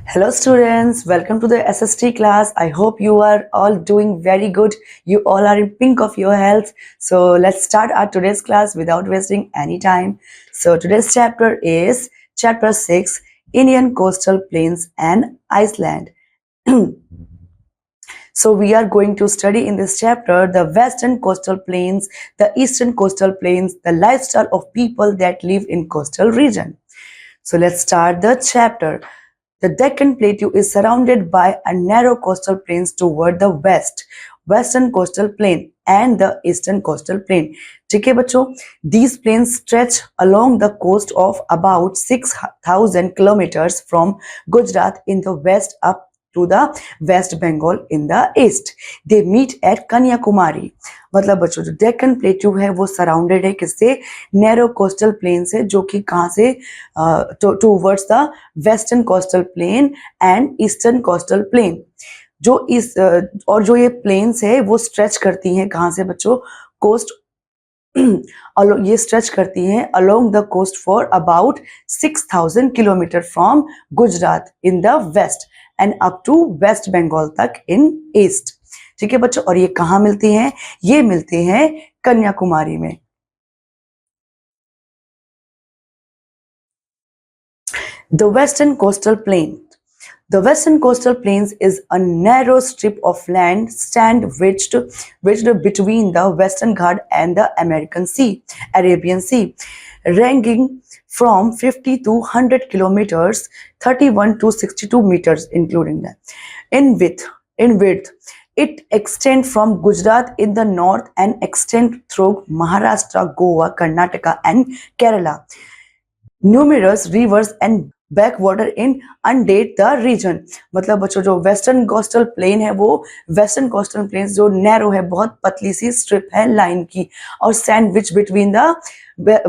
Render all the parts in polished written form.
Hello students, welcome to the SST class. I hope you are all doing very good. You all are in pink of your health. So let's start our today's class without wasting any time. So today's chapter is chapter 6, Indian Coastal Plains and Iceland. So we are going to study in this chapter the western coastal plains, the eastern coastal plains, the lifestyle of people that live in coastal region. So let's start the chapter. The Deccan Plateau is surrounded by a narrow coastal plains toward the west, western coastal plain and the eastern coastal plain. ठीक है बच्चों, these plains stretch along the coast of about 6,000 kilometers from Gujarat in the west up to the West Bengal in the east. They meet at Kanyakumari. मतलब बच्चों जो Deccan plateau है वो surrounded है किससे? नैरो कोस्टल प्लेन से, जो कि कहाँ से? Towards the western coastal plane and eastern coastal plain. जो इस और जो ये प्लेन्स है वो स्ट्रेच करती हैं कहाँ से बच्चों? कोस्ट ये स्ट्रेच करती हैं along the coast for about 6,000 kilometre from Gujarat in the west and up to West Bengal तक इन ईस्ट. ठीक है बच्चों, और ये कहाँ मिलती हैं? ये मिलती हैं कन्याकुमारी में. The Western Coastal Plain. The Western Coastal Plains is a narrow strip of land wedged between the Western Ghats and the Arabian Sea, ranging from 50 to 100 kilometers, 31 to 62 meters, including that. In width, it extends from Gujarat in the north and extends through Maharashtra, Goa, Karnataka, and Kerala. Numerous rivers and backwater inundate the region. मतलब बच्चों जो western coastal plain है वो western coastal plain जो narrow है, बहुत पतली सी स्ट्रिप है लाइन की, और sandwich between the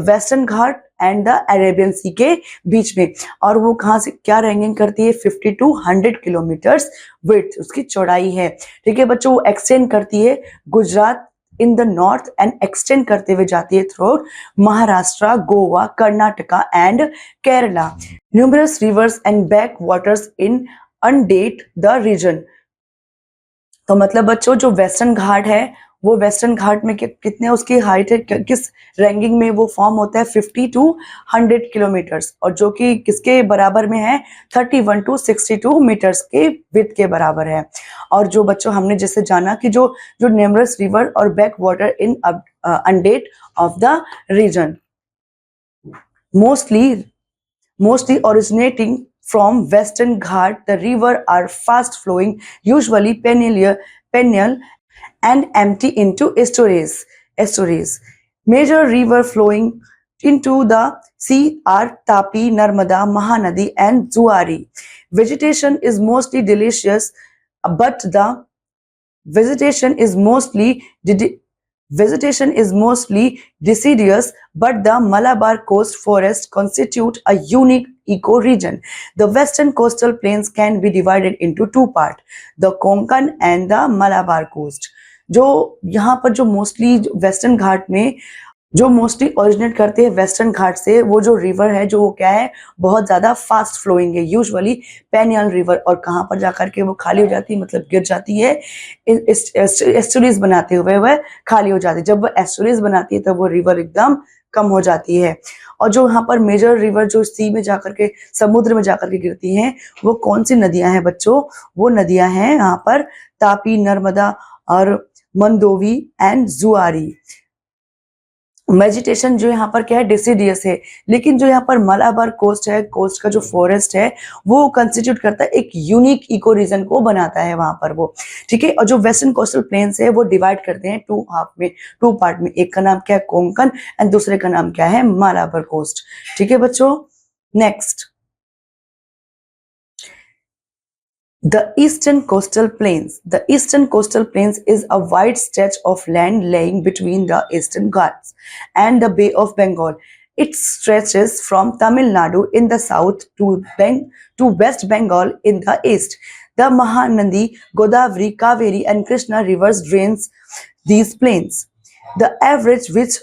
Western Ghat and the Arabian Sea के बीच में. और वो कहाँ से क्या रैंकिंग करती है? 50 to 100 किलोमीटर्स विड्थ उसकी चौड़ाई है. ठीक है बच्चों, वो एक्सटेंड करती है Gujarat in the north and extend करते हुए जाती है throughout Maharashtra, Goa, Karnataka and Kerala. Numerous rivers and backwaters in undate the region. तो मतलब बच्चों जो वेस्टर्न घाट है वो वेस्टर्न घाट में कितने उसकी हाइट है, किस रैंकिंग में वो फॉर्म होता है? 50 to 100 किलोमीटर्स, और जो कि किसके बराबर में है? 31 to 62 मीटर्स के विड्थ के बराबर है. और जो बच्चों हमने जैसे जाना कि जो न्यूमरस रिवर और backwater inundate of the region, mostly originating from Western Ghat, the river are fast flowing, usually perennial and empty into estuaries. Major river flowing into the sea are Tapi, Narmada, Mahanadi and Zuari. Vegetation is mostly deciduous, but the Malabar coast forests constitute a unique ecoregion. The western coastal plains can be divided into two parts, the Konkan and the Malabar coast. जो यहाँ पर जो mostly western घाट में जो mostly originate करते हैं western घाट से, वो जो रिवर है जो वो क्या है? बहुत ज्यादा फास्ट फ्लोइंग है, यूजुअली पेनियल रिवर, और कहाँ पर जाकर के वो खाली हो जाती है, मतलब गिर जाती है एस्टुरीज बनाते हुए वह खाली हो जाती है. जब वह एस्टुरीज बनाती है तब वो रिवर एकदम कम हो जाती है. और जो यहाँ पर मेजर रिवर जो सी में जाकर के समुद्र में जाकर के गिरती हैं, वो कौन सी नदियां हैं बच्चों? वो नदियां हैं यहाँ पर तापी, नर्मदा और मंदोवी एंड जुआरी. वेजिटेशन जो यहाँ पर क्या है? डिसिडियस है, लेकिन जो यहाँ पर मलाबार कोस्ट है, कोस्ट का जो फॉरेस्ट है वो कंस्टिट्यूट करता है एक यूनिक इको रीजन को बनाता है वहां पर वो. ठीक है, और जो वेस्टर्न कोस्टल प्लेन्स है वो डिवाइड करते हैं टू पार्ट में. एक का नाम क्या है? कोंकण, एंड दूसरे का नाम क्या है? मलाबार कोस्ट. ठीक है बच्चों, next The Eastern Coastal Plains. The Eastern Coastal Plains is a wide stretch of land lying between the Eastern Ghats and the Bay of Bengal. It stretches from Tamil Nadu in the south to West Bengal in the east. The Mahanadi, Godavari, Kaveri and Krishna rivers drains these plains. The average width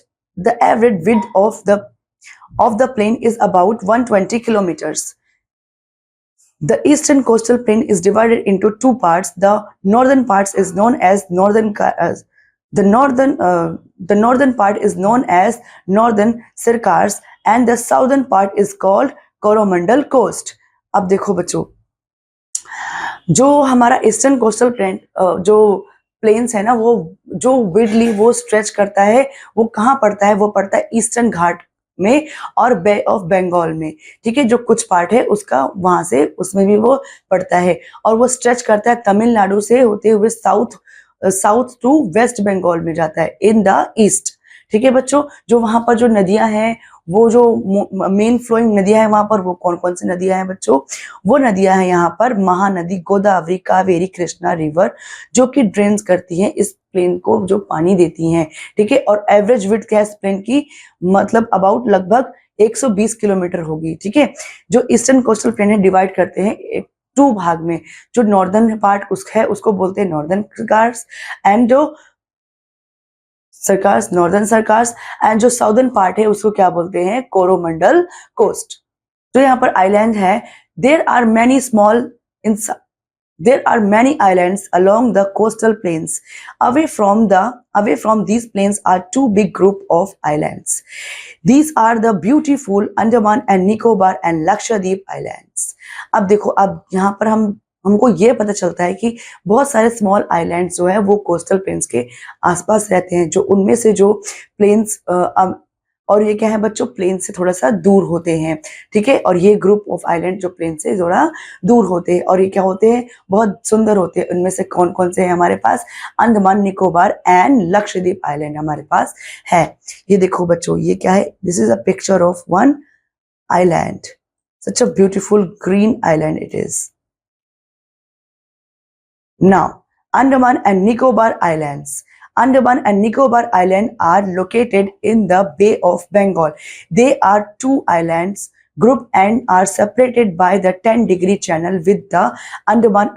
of the plain is about 120 kilometers. The eastern coastal plain is divided into two parts. The northern parts is known as the northern part is known as northern Sircars and the southern part is called Coromandel coast. अब देखो बच्चों, जो हमारा eastern coastal plain जो planes है ना, वो जो विडली वो स्ट्रेच करता है, वो कहाँ पड़ता है? वो पड़ता है ईस्टर्न घाट में और बे ऑफ बंगाल में, ठीक है। जो कुछ पार्ट है उसका वहां से उसमें भी वो पड़ता है और वो स्ट्रेच करता है तमिलनाडु से होते हुए साउथ टू वेस्ट बंगाल में जाता है इन द ईस्ट, ठीक है बच्चों। जो वहां पर जो नदियां हैं, वो जो मेन फ्लोइंग नदियां हैं वहां पर, वो कौन कौन सी नदियां हैं बच्चों? वो नदियां हैं यहाँ पर महानदी, गोदावरी, कावेरी, कृष्णा रिवर, जो कि ड्रेन्स करती हैं इस प्लेन को, जो पानी देती हैं, ठीक है। और एवरेज विड्थ क्या है इस प्लेन की? मतलब अबाउट लगभग 120 किलोमीटर होगी, ठीक है। जो ईस्टर्न कोस्टल प्लेन है डिवाइड करते हैं टू भाग में। जो नॉर्दर्न पार्ट उसको बोलते हैं नॉर्दर्न सरकार्स एंड जो सरकार्स, नॉर्दर्न सरकार्स, एंड जो साउदर्न पार्ट है उसको क्या बोलते हैं? कोरोमंडल कोस्ट। तो यहाँ पर आइलैंड है। There are many small There are many islands along the coastal plains. Away from these plains are two big group of islands. These are the beautiful Andaman and Nicobar and Lakshadweep islands. अब देखो, अब यहाँ पर हमको ये पता चलता है कि बहुत सारे स्मॉल आइलैंड्स जो है वो कोस्टल प्लेन्स के आसपास रहते हैं, जो उनमें से जो प्लेन्स और ये क्या है बच्चों? प्लेन से थोड़ा सा दूर होते हैं, ठीक है। और ये ग्रुप ऑफ आइलैंड जो प्लेन से थोड़ा दूर होते हैं और ये क्या होते हैं? बहुत सुंदर होते हैं। उनमें से कौन कौन से हैं हमारे पास? अंडमान निकोबार एंड लक्षद्वीप आइलैंड हमारे पास है। ये देखो बच्चों, ये क्या है? This is a picture of one island, such a beautiful green island it is. Now Andaman and Nicobar islands. Andaman and Nicobar Island are located in the Bay of Bengal. They are two islands grouped and are separated by the 10-degree channel with the Andaman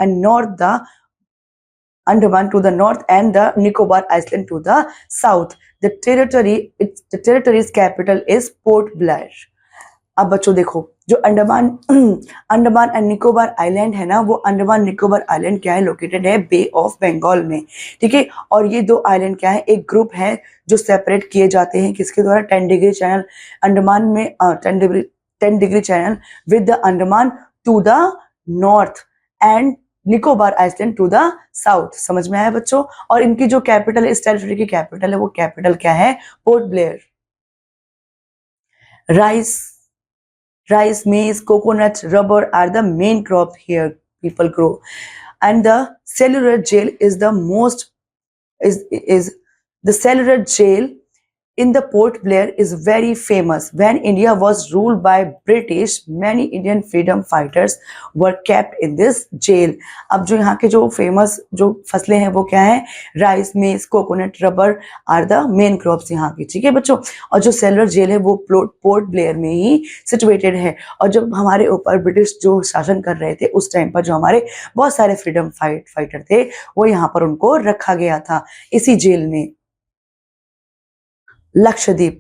to the north and the Nicobar Island to the south. The territory's capital is Port Blair. अब बच्चों देखो, जो Andaman and Nicobar island है ना, वो Andaman Nicobar island क्या है? Located है बे ऑफ बंगाल में, ठीक है। और ये दो आइलैंड क्या है? एक ग्रुप है जो सेपरेट किए जाते हैं किसके द्वारा? 10 डिग्री चैनल। अंडमान में 10 degree channel with the Andaman to the north and Nicobar island to the south. समझ में आया बच्चों? और इनकी जो कैपिटल है, इस टेरिटरी की कैपिटल है, वो कैपिटल क्या है? Port Blair. Rice, maize, coconut, rubber are the main crop here people grow, and the cellular gel is the cellular gel in the Port Blair is very famous. When India was ruled by British, many Indian freedom fighters were kept in this jail. अब जो यहाँ के जो famous जो फसलें हैं वो क्या है? Rice, maize, coconut, rubber are the main crops यहाँ की, ठीक है बच्चों। और जो सेलुलर जेल है वो पोर्ट ब्लेयर में ही सिचुएटेड है। और जब हमारे ऊपर ब्रिटिश जो शासन कर रहे थे उस टाइम पर जो हमारे बहुत सारे फ्रीडम फाइटर थे, वो यहाँ पर उनको रखा गया था इसी जेल में। Lakshadweep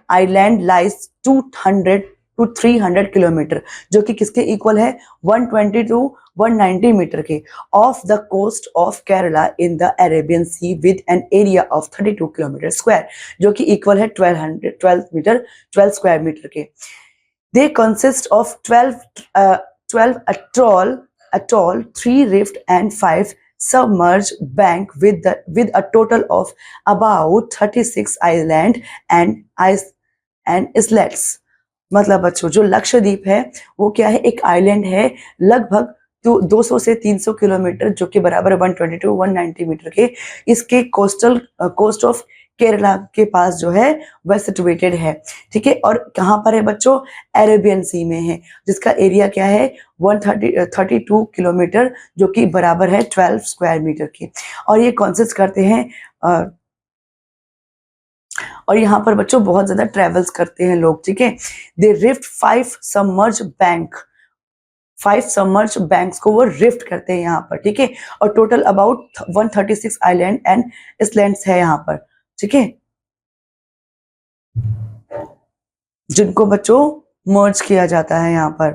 island lies 200 to 300 kilometre, जो कि किसके इक्वल है? 120 to 190 मीटर के, off the coast of Kerala in the Arabian sea with an area of 32 kilometre square, जो कि इक्वल है 12 स्क्वायर मीटर के। They consist of 12 atoll, 3 rift and 5 submerged bank with a total of about 36 island and islets. मतलब बच्चों, जो लक्षद्वीप है वो क्या है? एक आइलैंड है, लगभग 200 से 300 किलोमीटर, जो कि बराबर 120 to 190 मीटर के। इसके कोस्ट ऑफ केरला के पास जो है वह सिचुएटेड है, ठीक है। और कहाँ पर है बच्चों? अरेबियन सी में है, जिसका एरिया क्या है? 132 किलोमीटर, जो कि बराबर है 12 स्क्वायर मीटर के। और ये कंसिस्ट करते हैं और यहाँ पर बच्चों बहुत ज्यादा ट्रेवल्स करते हैं लोग, ठीक है। दे रिफ्ट 5 सबमर्ज बैंक्स को वो रिफ्ट करते हैं यहाँ पर, ठीक है। और टोटल अबाउट 136 आइलैंड एंड इसलैंड्स है यहाँ पर, ठीक है, जिनको बच्चों मर्ज किया जाता है यहाँ पर।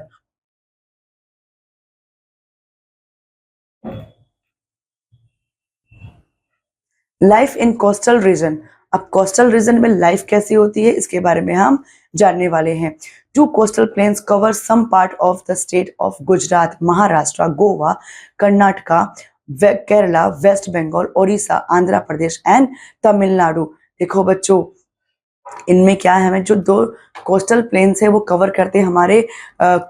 लाइफ इन कोस्टल रीजन, अब कोस्टल रीजन में लाइफ कैसी होती है इसके बारे में हम जानने वाले हैं। Two coastal plains cover some part of the state of Gujarat, Maharashtra, Goa, Karnataka, Kerala, West Bengal, Odisha, Andhra Pradesh and Tamil Nadu. देखो बच्चों, इनमें क्या है, हमें जो दो कोस्टल प्लेन्स है वो कवर करते हैं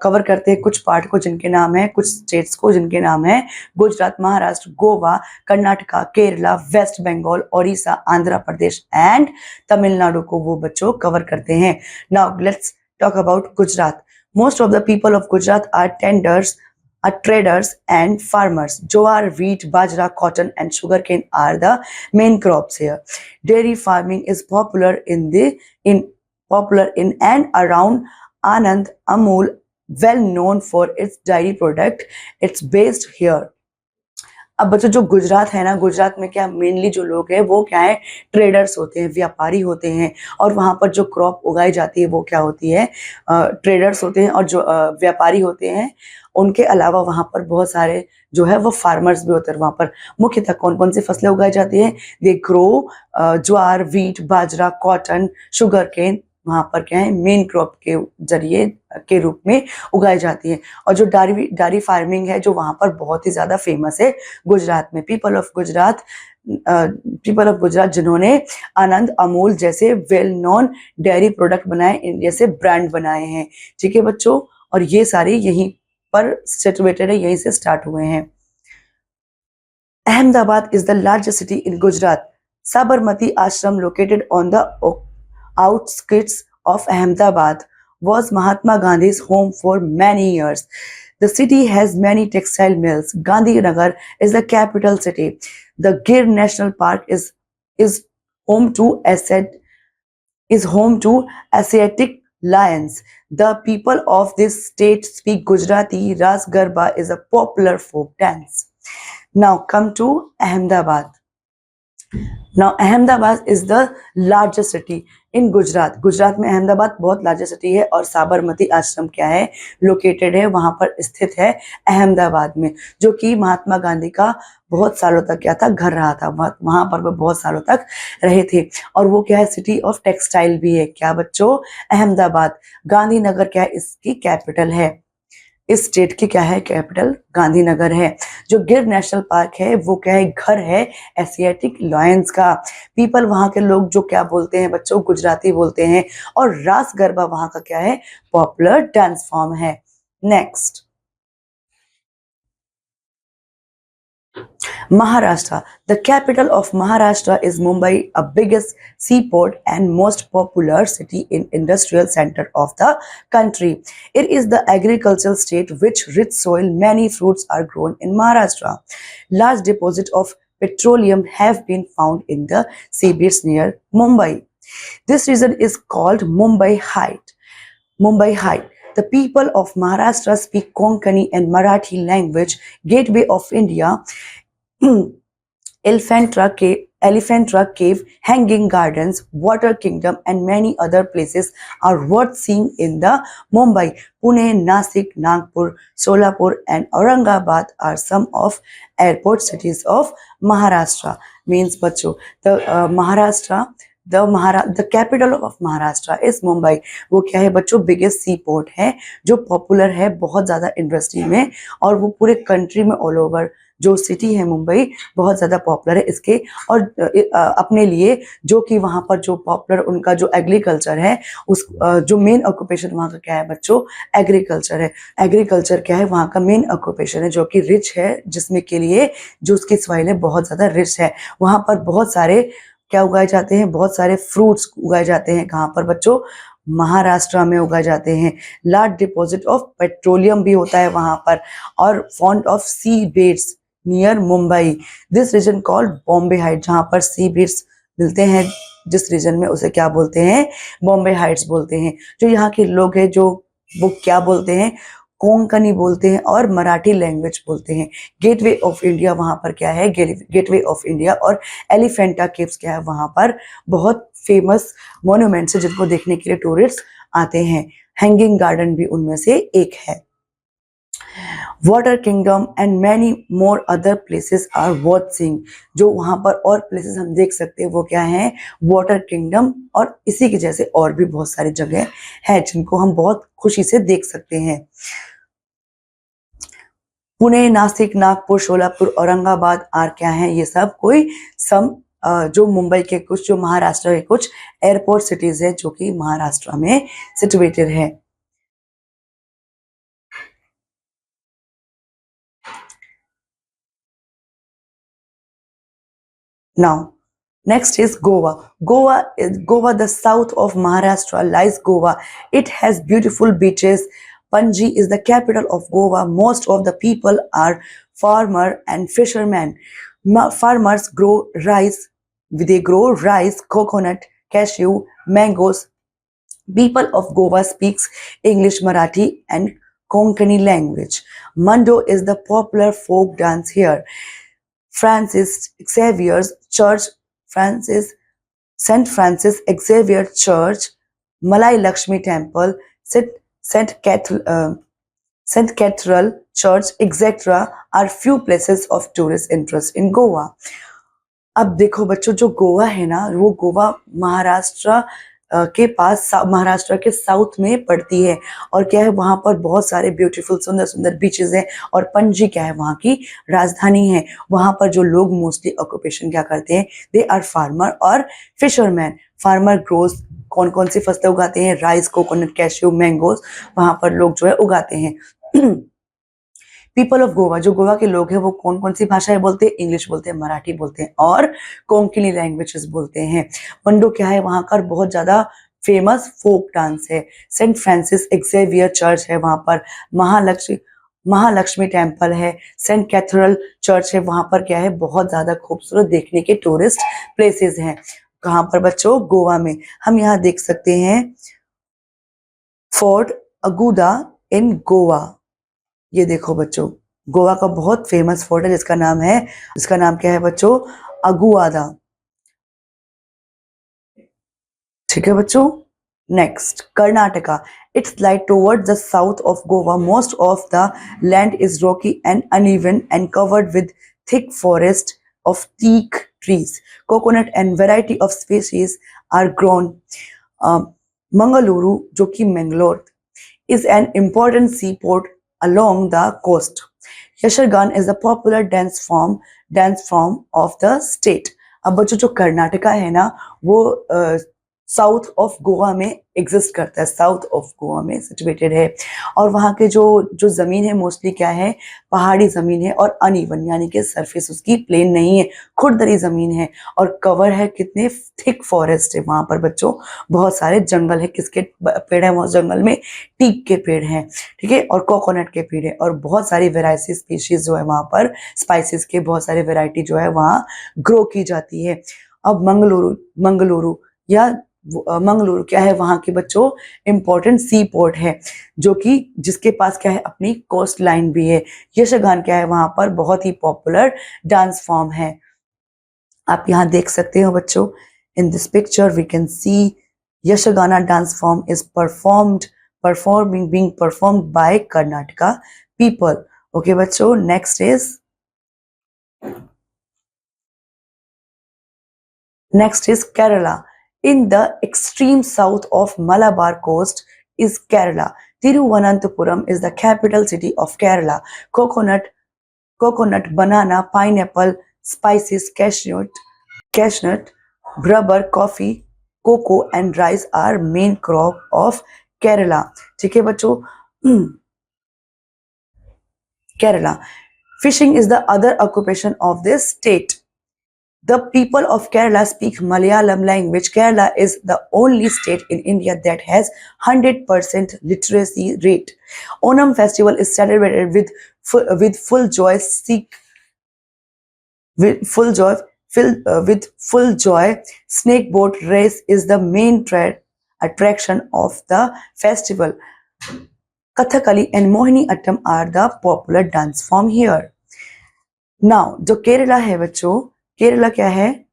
कवर करते हैं कुछ पार्ट को जिनके नाम है, कुछ स्टेट्स को जिनके नाम है गुजरात, महाराष्ट्र, गोवा, कर्नाटका, केरला, वेस्ट बंगाल, ओडिशा, आंध्र प्रदेश एंड तमिलनाडु को वो बच्चों कवर करते हैं। Now let's talk about Gujarat. Most of the people of Gujarat are traders and farmers. Jowar, wheat, bajra, cotton, and sugarcane are the main crops here. Dairy farming is popular in and around Anand. Amul, well known for its dairy product. It's based here. अब बच्चों जो गुजरात है ना, गुजरात में क्या mainly जो लोग हैं वो क्या है, ट्रेडर्स होते हैं, व्यापारी होते हैं, और वहाँ पर जो क्रॉप उगाई जाती है वो क्या होती है, ट्रेडर्स होते हैं और जो व्यापारी होते हैं। उनके अलावा वहाँ पर बहुत सारे जो है वो फार्मर्स भी होते हैं। वहाँ पर मुख्यतः कौन कौन सी फसलें उगाई जाती हैं, they grow jowar, wheat, bajra, cotton, sugar cane, वहाँ पर क्या है मेन क्रॉप के जरिए के रूप में उगाई जाती है। और जो डायरी फार्मिंग है जो वहाँ पर बहुत ही ज्यादा फेमस है गुजरात में। पीपल ऑफ गुजरात जिन्होंने आनंद, अमूल जैसे वेल नोन डेयरी प्रोडक्ट बनाए, जैसे ब्रांड बनाए हैं। ठीक है बच्चों, और ये सारे यहीं पर सिचुएटेड है, यहीं से स्टार्ट हुए हैं। Ahmedabad is the largest city in Gujarat. Sabarmati Ashram located on the outskirts of Ahmedabad was Mahatma Gandhi's home for many years. The city has many textile mills. Gandhinagar is the capital city. The Gir National Park is home to Asiatic lions. The people of this state speak Gujarati. Ras Garba is a popular folk dance. Now come to Ahmedabad. Now Ahmedabad is the largest city in Gujarat. Gujarat में अहमदाबाद बहुत largest city है, और साबरमती आश्रम क्या है, located है, वहां पर स्थित है अहमदाबाद में, जो कि महात्मा गांधी का बहुत सालों तक क्या था, घर रहा था। वहां पर वो बहुत सालों तक रहे थे। और वो क्या है, सिटी ऑफ टेक्सटाइल भी है। क्या बच्चों, अहमदाबाद। गांधीनगर क्या है, इसकी कैपिटल है। इस स्टेट की क्या है कैपिटल, गांधीनगर है। जो गिर नेशनल पार्क है वो क्या है, घर है एशियाटिक लायंस का। पीपल, वहां के लोग जो क्या बोलते हैं बच्चों, गुजराती बोलते हैं। और रास गरबा वहां का क्या है, पॉपुलर डांस फॉर्म है। Next, Maharashtra. The capital of Maharashtra is Mumbai, a biggest seaport and most popular city in industrial center of the country. It is the agricultural state with rich soil. Many fruits are grown in Maharashtra. Large deposits of petroleum have been found in the seabeds near Mumbai. This region is called Mumbai Height. Mumbai Height. The people of Maharashtra speak Konkani and Marathi language. Gateway of India, Elephant Truck Cave, Hanging Gardens, Water Kingdom, and many other places are worth seeing in the Mumbai. Pune, Nasik, Nagpur, Solapur, and Aurangabad are some of airport cities of Maharashtra. Means बच्चों, the capital of Maharashtra is Mumbai. वो क्या है बच्चों, biggest सी port है, जो popular है बहुत ज्यादा इंडस्ट्री में, और वो पूरे कंट्री में ऑल ओवर जो सिटी है मुंबई बहुत ज्यादा पॉपुलर है इसके, और अपने लिए, जो कि वहां पर जो पॉपुलर उनका जो एग्रीकल्चर है, उस जो मेन ऑक्यूपेशन वहां का क्या है बच्चों, एग्रीकल्चर है। एग्रीकल्चर क्या है, वहां का मेन ऑक्यूपेशन है, जो कि रिच है, जिसमें के लिए जो उसकी सॉइल है बहुत ज्यादा रिच है। वहां पर बहुत सारे क्या उगाए जाते हैं, बहुत सारे फ्रूट्स उगाए जाते हैं। कहाँ पर बच्चों, महाराष्ट्र में उगाए जाते हैं। लार्ज डिपॉजिट ऑफ पेट्रोलियम भी होता है वहां पर, और font of sea beds near Mumbai. This region called Bombay High, जहां पर सी बेड्स मिलते हैं जिस रीजन में, उसे क्या बोलते हैं, बॉम्बे हाइट्स बोलते हैं। जो यहाँ के लोग हैं जो वो क्या बोलते हैं, कोंकणी बोलते हैं और मराठी लैंग्वेज बोलते हैं। गेटवे ऑफ इंडिया वहां पर क्या है, गेटवे ऑफ इंडिया और एलिफेंटा केव्स क्या है, वहां पर बहुत फेमस मॉन्यूमेंट्स है जिनको देखने के लिए टूरिस्ट आते हैं। हैंगिंग गार्डन भी उनमें से एक है। Water Kingdom and many more other places are worth seeing. जो वहाँ पर और प्लेसेस हम देख सकते हैं वो क्या है, वाटर किंगडम, और इसी के जैसे और भी बहुत सारी जगह हैं जिनको हम बहुत खुशी से देख सकते हैं। पुणे, नासिक, नागपुर, शोलापुर, औरंगाबाद आर क्या है, ये सब कोई सम जो मुंबई के कुछ, जो महाराष्ट्र के कुछ एयरपोर्ट सिटीज है जो कि महाराष्ट्र में सिचुएटेड है। Now, next is Goa. Goa, the south of Maharashtra, lies Goa. It has beautiful beaches. Panji is the capital of Goa. Most of the people are farmer and fishermen. Farmers grow rice. They grow rice, coconut, cashew, mangoes. People of Goa speaks English, Marathi, and Konkani language. Mando is the popular folk dance here. Francis Xavier's Church, St. Francis Xavier Church, Malai Lakshmi Temple, St. Cathedral Church, etc. are few places of tourist interest in Goa. अब देखो बच्चों, जो गोवा है ना, वो गोवा महाराष्ट्र के पास, महाराष्ट्र के south में पड़ती है, और क्या है, वहां पर बहुत सारे ब्यूटीफुल सुंदर सुंदर बीचेस हैं, और पणजी क्या है, वहां की राजधानी है। वहां पर जो लोग मोस्टली ऑक्यूपेशन क्या करते हैं, दे आर फार्मर और फिशरमैन। फार्मर ग्रोज, कौन कौन सी फसलें उगाते हैं, राइस, कोकोनट, कैश्यू, मैंगोज, वहां पर लोग जो है उगाते हैं। पीपल ऑफ गोवा, जो गोवा के लोग हैं वो कौन कौन सी भाषाएं बोलते हैं, इंग्लिश बोलते हैं, मराठी बोलते हैं, और कोंकणी लैंग्वेजेस बोलते हैं। मंडो क्या है, वहां का बहुत ज्यादा फेमस फोक डांस है। सेंट फ्रांसिस एक्सेवियर चर्च है वहां पर। महालक्ष्मी टेम्पल है। सेंट कैथेड्रल चर्च है, वहां पर क्या है, बहुत ज्यादा खूबसूरत देखने के टूरिस्ट प्लेसेस हैं। कहां पर बच्चों, गोवा में। हम यहाँ देख सकते हैं फोर्ट अगुदा इन गोवा। ये देखो बच्चों, गोवा का बहुत फेमस फोर्ट है जिसका नाम क्या है बच्चों, अगुआदा। ठीक है बच्चों। Next, Karnataka. Its light towards the south of Goa. Most of the land is Rocky and uneven and covered with thick forest of teak trees. Coconut and variety of species are grown. Mangaluru, जो कि Mangalore, is an important seaport along the coast. Yashargan is a popular dance form of the state. अब बच्चों, जो कर्नाटका है ना, वो south of Goa में exist करता है, साउथ ऑफ गोवा में सिचुएटेड है, और वहाँ के जो ज़मीन है मोस्टली क्या है, पहाड़ी ज़मीन है, और अनइवन यानी कि सरफेस उसकी प्लेन नहीं है, खुरदरी ज़मीन है, और कवर है कितने थिक फॉरेस्ट है वहाँ पर बच्चों, बहुत सारे जंगल है। किसके पेड़ है वहाँ जंगल में, टीक के पेड़ हैं, ठीक है, और कोकोनट के पेड़ है, और बहुत सारी वेराइटी स्पीशीज जो है वहाँ पर, स्पाइसेस के बहुत सारे वेराइटी जो है वहाँ ग्रो की जाती है। अब मंगलुरु या मंगलुरु क्या है, वहां के बच्चों इंपॉर्टेंट सी पोर्ट है, जो कि जिसके पास क्या है, अपनी कोस्ट लाइन भी है। यशगान क्या है, वहां पर बहुत ही पॉपुलर डांस फॉर्म है। आप यहाँ देख सकते हो बच्चों, in this picture we can see Yakshagana dance form is being performed by Karnataka people. Okay बच्चों, next is Kerala. In the extreme south of Malabar coast is Kerala. Thiruvananthapuram is the capital city of Kerala. Coconut, banana, pineapple, spices, cashew, rubber, coffee, cocoa and rice are main crop of Kerala. ठीक है बच्चों, Kerala. Fishing is the other occupation of this state. The people of Kerala speak Malayalam language. Kerala is the only state in India that has 100% literacy rate. Onam festival is celebrated with full joy. With full joy. Snake boat race is the main attraction of the festival. Kathakali and Mohiniyattam are the popular dance form here. Now, जो केरला है बच्चों, केरला क्या है,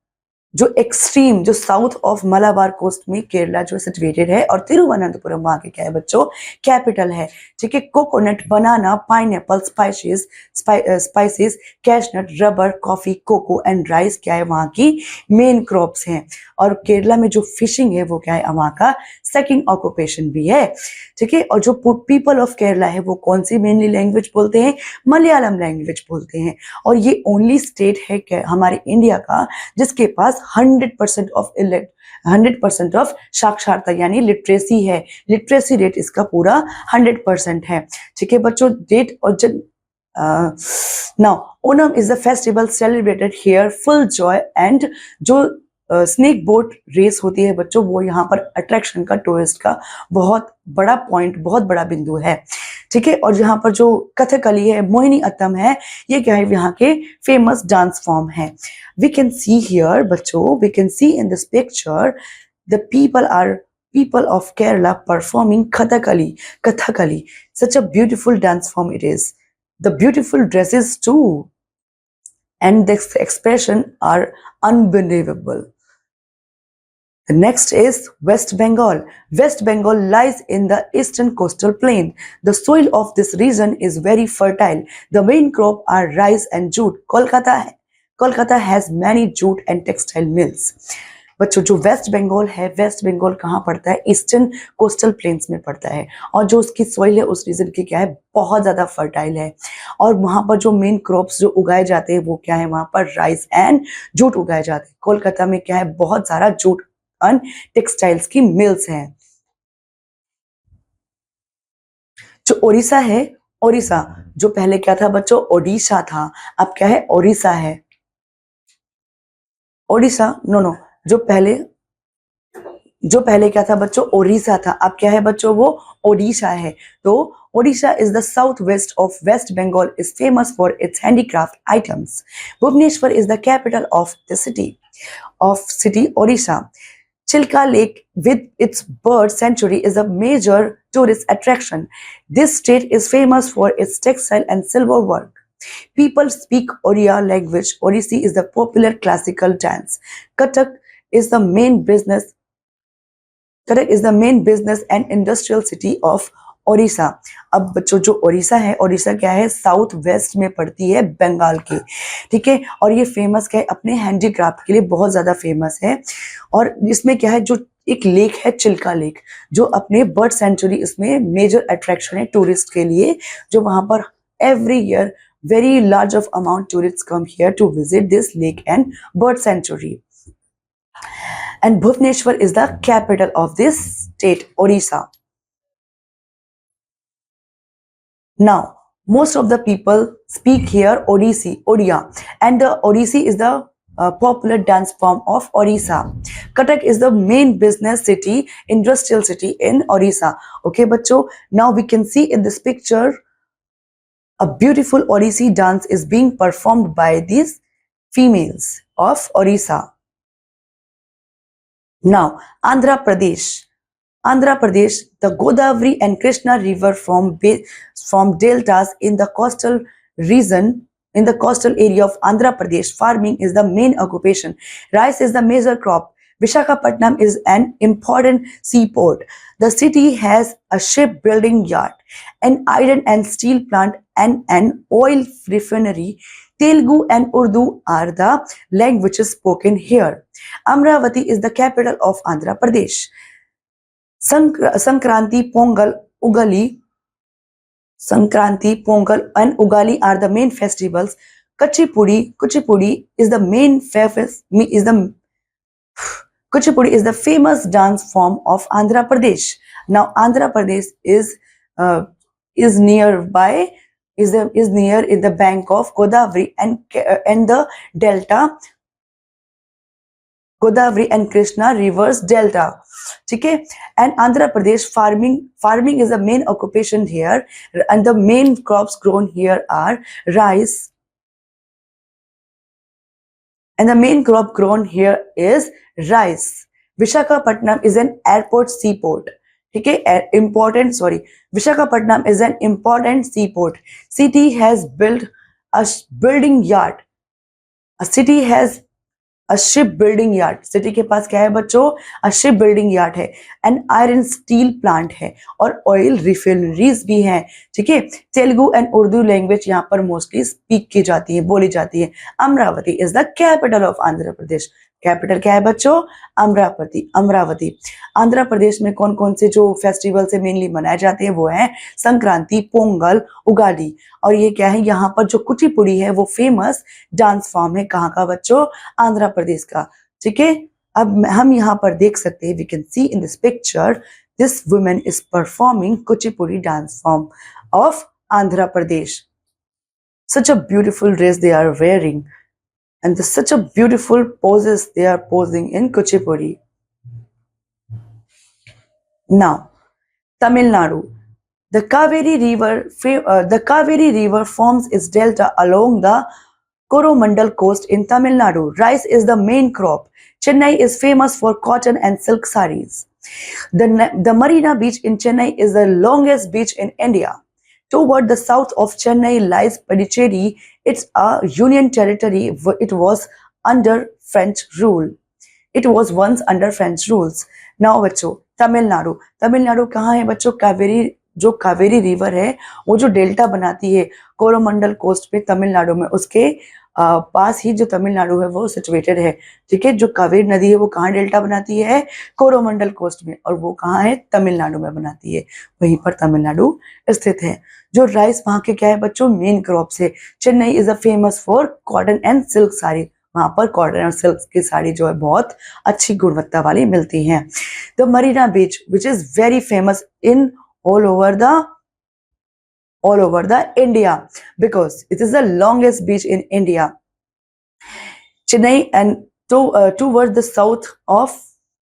जो extreme जो south of Malabar coast में केरला जो situated है, और तिरुवनंतपुरम वहां के क्या है बच्चों, कैपिटल है। ठीक है, coconut, banana, pineapple, spices, cashew nut, rubber, coffee, cocoa and rice क्या है वहां की मेन क्रॉप्स हैं। और केरला में जो फिशिंग है वो क्या है वहां का सेकंड ऑक्यूपेशन भी है। ठीक है, और जो पीपल ऑफ केरला है वो कौन सी मेनली लैंग्वेज बोलते हैं, मलयालम लैंग्वेज बोलते हैं। और ये ओनली स्टेट है हमारे इंडिया का जिसके पास 100% ऑफ साक्षरता यानी लिटरेसी है। लिटरेसी रेट इसका पूरा 100% है। ठीक है बच्चों, डेट और now Onam is the festival celebrated here full Joy and जो स्नेक बोट रेस होती है बच्चों वो यहाँ पर अट्रैक्शन का, टूरिस्ट का बहुत बड़ा पॉइंट, बहुत बड़ा बिंदु है। ठीक है, और यहाँ पर जो कथकली है, मोहिनी अट्टम है, ये क्या है यहाँ के फेमस डांस फॉर्म है। वी कैन सी हियर बच्चों, we can see in this picture the people of Kerala performing Kathakali. Such a beautiful dance form it is. The beautiful dresses too, and the expression are unbelievable. The next is West Bengal. West Bengal lies in the eastern coastal plain. The soil of this region is very fertile. The main crop are rice and jute. Kolkata has many jute and textile mills. बच्चों जो waste Bengal है, waste Bengal कहाँ पड़ता है, eastern coastal planes में पड़ता है। और जो उसकी सॉइल है उस रीजन की क्या है, बहुत ज्यादा फर्टाइल है। और वहां पर जो मेन क्रॉप्स जो उगाए जाते हैं वो क्या है, वहां पर राइस एंड जूट उगाए जाते हैं। कोलकाता में क्या है, बहुत सारा जूट एंड टेक्सटाइल्स की मिल्स हैं। जो ओडिशा है, ओडिशा जो पहले क्या था बच्चों, ओडिशा था, अब क्या है, ओडिशा है। ओडिशा नो, जो पहले क्या था बच्चों, ओडिशा था, अब क्या है बच्चों, वो ओडिशा है। तो Odisha is the south west of West Bengal, is famous for its handicraft items. Bhubaneswar is the capital of the city Odisha. Chilka Lake with its bird sanctuary is a major tourist attraction. This state is famous for its textile and silver work. People speak Oriya language. Odissi is the popular classical dance. Cuttack is the main business and industrial city of Odisha. अब बच्चों जो ओडिशा है, ओडिशा क्या है, south west में पड़ती है बंगाल के। ठीक है, और ये फेमस क्या है, अपने हैंडीक्राफ्ट के लिए बहुत ज्यादा फेमस है। और इसमें क्या है, जो एक लेक है चिल्का लेक, जो अपने बर्ड सेंचुरी, इसमें मेजर अट्रैक्शन है टूरिस्ट के लिए, जो वहां पर every year very large of amount tourists come here to visit this lake and bird sanctuary. And Bhubaneswar is the capital of this state, Odisha. Now, most of the people speak here Odia, and the Odissi is the popular dance form of Odisha. Cuttack is the main business city, industrial city in Odisha. Okay, bachcho, now we can see in this picture a beautiful Odissi dance is being performed by these females of Odisha. Now, Andhra Pradesh. Andhra Pradesh, the Godavari and Krishna river from deltas in the coastal region, in the coastal area of Andhra Pradesh, farming is the main occupation. Rice is the major crop. Visakhapatnam is an important seaport. The city has a shipbuilding yard, an iron and steel plant, and an oil refinery. Telugu and Urdu are the languages spoken here. Amravati is the capital of Andhra Pradesh. Sankranti, Pongal, and Ugali are the main festivals. Kuchipudi is the main Kuchipudi is the famous dance form of Andhra Pradesh. Now Andhra Pradesh is nearby, is near in the bank of Godavari and the delta, Godavari and Krishna rivers delta. Okay, and Andhra Pradesh farming is the main occupation here, and the main crops grown here are rice, and the main crop grown here is rice. Visakhapatnam is an airport seaport. Okay, Visakhapatnam is an important seaport. City has built a building yard. A city has a ship building yard, city के पास क्या है बच्चों, a ship building yard है, and iron steel plant है, और oil refineries भी हैं, ठीक है। तेलुगु एंड उर्दू लैंग्वेज यहाँ पर मोस्टली स्पीक की जाती है, बोली जाती है। Amravati is the capital of Andhra Pradesh. Capital क्या है बच्चों, अमरावती, अमरावती। आंध्र प्रदेश में कौन कौन से जो फेस्टिवल से मेनली मनाए जाते हैं वो है संक्रांति, पोंगल, उगाड़ी। और ये क्या है, यहाँ पर जो कुचिपुड़ी है वो फेमस डांस फॉर्म है, कहाँ का बच्चों, आंध्र प्रदेश का, ठीक है। अब हम यहाँ पर देख सकते हैं, we can see in this picture, this women is performing Kuchipudi dance form of Andhra Pradesh. Such a beautiful dress they are wearing, and such a beautiful poses they are posing in Kuchipudi. Now, Tamil Nadu. The Kaveri River forms its delta along the Coromandel coast in Tamil Nadu. Rice is the main crop. Chennai is famous for cotton and silk sarees. The Marina Beach in Chennai is the longest beach in India. Toward the south of Chennai lies Puducherry. It's a union territory. It was under French rule. It was once under French rules. Now बच्चों, तमिलनाडु, तमिलनाडु कहाँ है बच्चों, कावेरी, जो Kaveri river है वो जो delta बनाती है कोरोमंडल कोस्ट पे तमिलनाडु में, उसके पास ही जो तमिलनाडु है वो सिचुएटेड है, ठीक है। जो कावेरी नदी है वो कहाँ डेल्टा बनाती है, कोरोमंडल कोस्ट में, और वो कहाँ है, तमिलनाडु में बनाती है, वहीं पर तमिलनाडु स्थित है। जो राइस वहाँ के क्या है बच्चों, मेन क्रॉप्स है। Chennai is a famous for cotton and silk sari, वहां पर कॉटन और सिल्क की साड़ी जो है बहुत अच्छी गुणवत्ता वाली मिलती हैं। The Marina beach which is very famous in all over the India because it is the longest beach in India. Chennai and towards the south of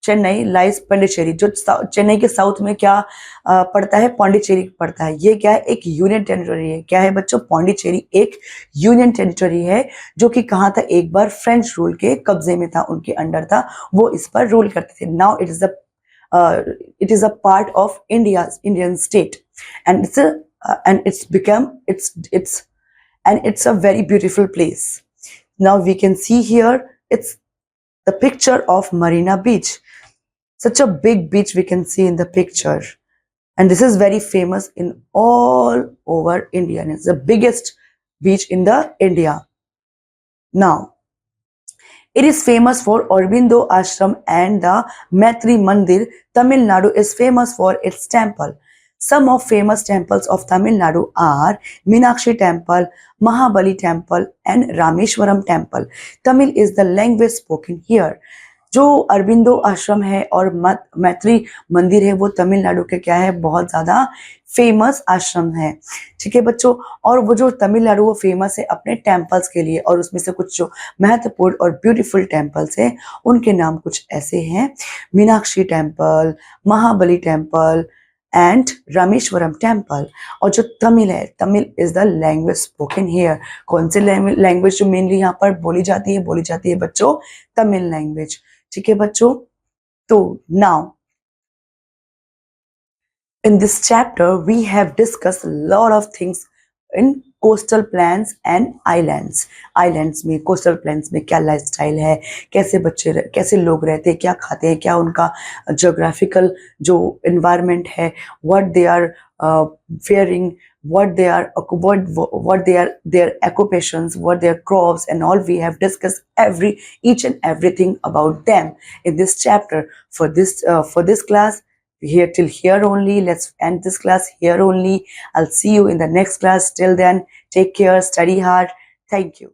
Chennai lies Pondicherry. जो चेन्नई के साउथ में क्या पड़ता है, पौंडीचेरी पड़ता है। ये क्या है, एक यूनियन टेरिटरी है। क्या है बच्चों, पौंडीचेरी एक यूनियन टेरिटरी है जो कि कहाँ था, एक बार फ्रेंच रूल के कब्जे में था, उनके अंडर था, वो इस पर रूल करते थे। Now it is a part of Indian state, and it's a very beautiful place. Now we can see here, it's the picture of Marina Beach. Such a big beach we can see in the picture, and this is very famous in all over India, and it's the biggest beach in the India. Now it is famous for Aurobindo Ashram and the Maitri Mandir. Tamil Nadu is famous for its temple. Some of famous temples of Tamil Nadu are Meenakshi Temple, Mahabali Temple, and Rameshwaram Temple. Tamil is the language spoken here. जो अरबिंदो आश्रम है और मैत्री मंदिर है वो तमिलनाडु के क्या है, बहुत ज्यादा फेमस आश्रम है, ठीक है बच्चों। और वो जो तमिलनाडु वो फेमस है अपने टेम्पल्स के लिए, और उसमें से कुछ जो महत्वपूर्ण और ब्यूटीफुल टेम्पल्स हैं उनके नाम कुछ ऐसे हैं, Meenakshi temple, Mahabali temple and Rameswaram temple. और जो तमिल है, Tamil is the language spoken here. कौन सी लैंग्वेज जो मेनली यहाँ पर बोली जाती है बच्चों, तमिल लैंग्वेज, ठीक है बच्चों। तो now in this chapter we have discussed a lot of things in coastal plains and islands. Islands में, coastal plains में क्या lifestyle है, कैसे बच्चे, कैसे लोग रहते हैं, क्या खाते हैं, क्या उनका geographical जो environment है, what they are wearing, what they are their occupations, what their crops, and all. We have discussed each and everything about them in this chapter. For this class, here till here only. Let's end this class here only. I'll see you in the next class. Till then, take care, study hard. Thank you.